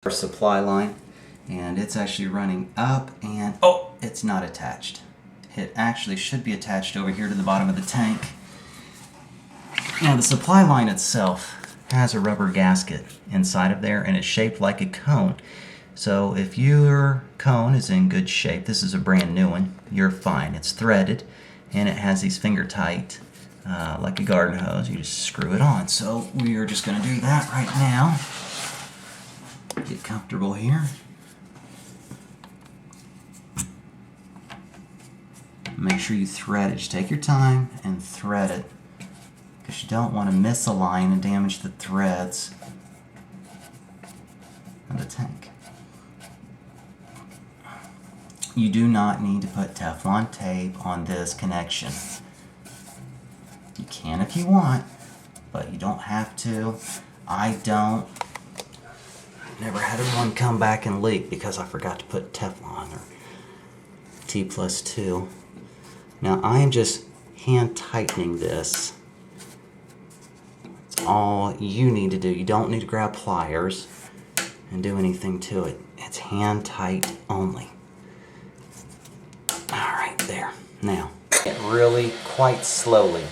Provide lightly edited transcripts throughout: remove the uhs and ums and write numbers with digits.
supply line, and it's actually running up, and oh, it's not attached. It actually should be attached over here to the bottom of the tank. Now the supply line itself has a rubber gasket inside of there, and it's shaped like a cone. So if your cone is in good shape, this is a brand new one, you're fine. It's threaded and it has these finger tight like a garden hose. You just screw it on. So we are just going to do that right now. Get comfortable here. Make sure you thread it. Just take your time and thread it, because you don't want to misalign and damage the threads of the tank. You do not need to put Teflon tape on this connection. You can if you want, but you don't have to. I don't. Never had one come back and leak because I forgot to put Teflon or T+2. Now I am just hand tightening this. That's all you need to do. You don't need to grab pliers and do anything to it. It's hand tight only. Alright, there. Now, it really quite slowly.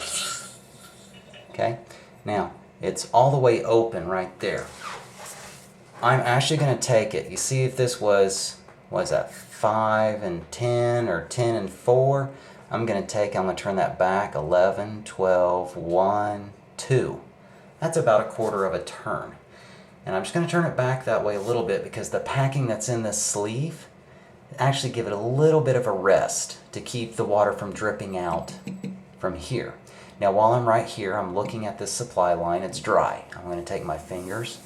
Okay? Now, it's all the way open right there. I'm actually going to take it. You see if this was, what is that, 5 and 10 or 10 and 4? I'm going to turn that back 11, 12, 1, 2. That's about 1/4 of a turn. And I'm just going to turn it back that way a little bit because the packing that's in this sleeve actually give it a little bit of a rest to keep the water from dripping out from here. Now while I'm right here, I'm looking at this supply line. It's dry. I'm going to take my fingers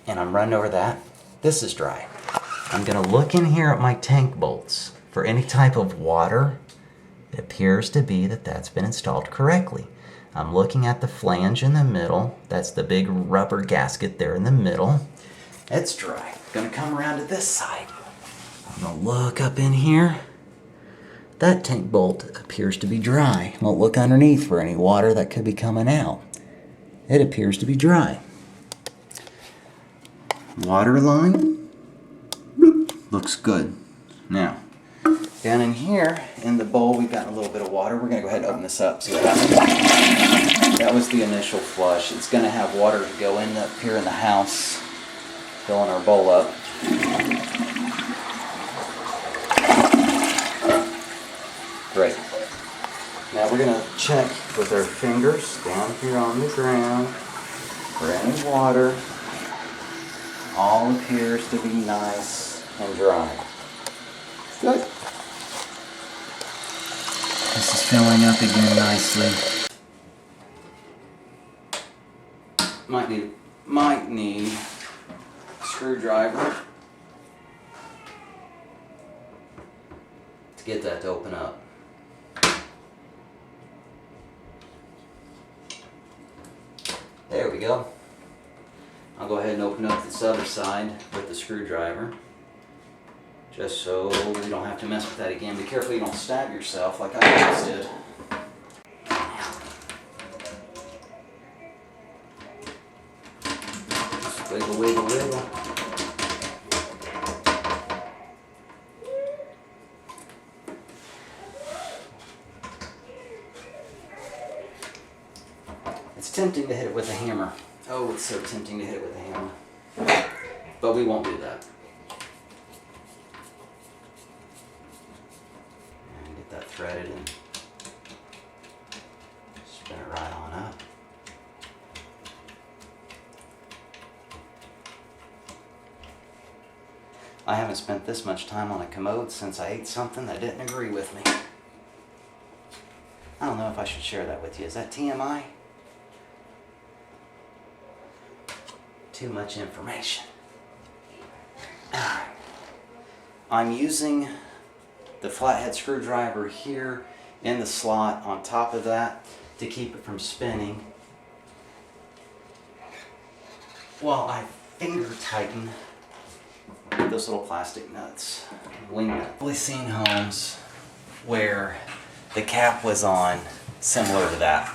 and I'm running over that. This is dry. I'm going to look in here at my tank bolts for any type of water. It appears to be that that's been installed correctly. I'm looking at the flange in the middle. That's the big rubber gasket there in the middle. It's dry. I'm going to come around to this side. I'm going to look up in here. That tank bolt appears to be dry. I'll look underneath for any water that could be coming out. It appears to be dry. Water line, bloop, looks good. Now, down in here, in the bowl, we've got a little bit of water. We're going to go ahead and open this up, see what happens. That was the initial flush. It's going to have water to go in up here in the house, filling our bowl up. Great. Now we're going to check with our fingers down here on the ground for any water. All appears to be nice and dry. Good. This is filling up again nicely. Might need a screwdriver to get that to open up. There we go. I'll go ahead and open up this other side with the screwdriver, just so we don't have to mess with that again. Be careful you don't stab yourself like I just did. Just wiggle, wiggle, wiggle. It's tempting to hit it with a hammer. Oh, it's so tempting to hit it with a hammer. But we won't do that. And get that threaded and spin it right on up. I haven't spent this much time on a commode since I ate something that didn't agree with me. I don't know if I should share that with you. Is that TMI? Too much information. Alright. I'm using the flathead screwdriver here in the slot on top of that to keep it from spinning while I finger tighten those little plastic nuts, wing nuts. I've seen homes where the cap was on similar to that.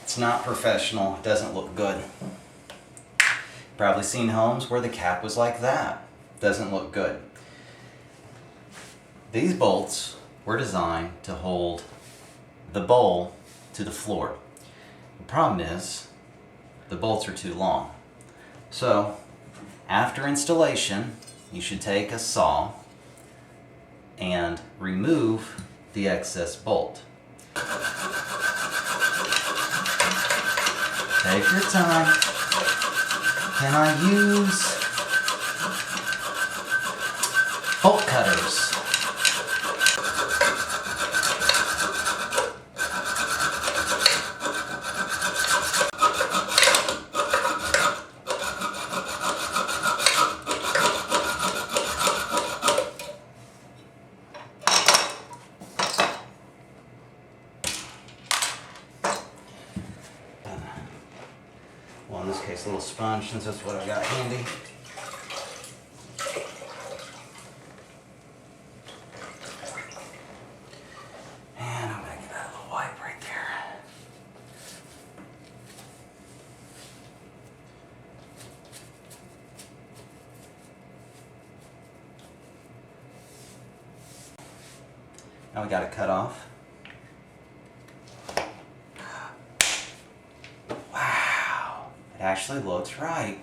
It's not professional, it doesn't look good. Probably seen homes where the cap was like that. Doesn't look good. These bolts were designed to hold the bowl to the floor. The problem is the bolts are too long. So after installation, you should take a saw and remove the excess bolt. Take your time. Can I use bolt cutters? Well, in this case, a little sponge, since that's what I got handy. And I'm gonna get that little wipe right there. Now we got to cut off. It actually looks right.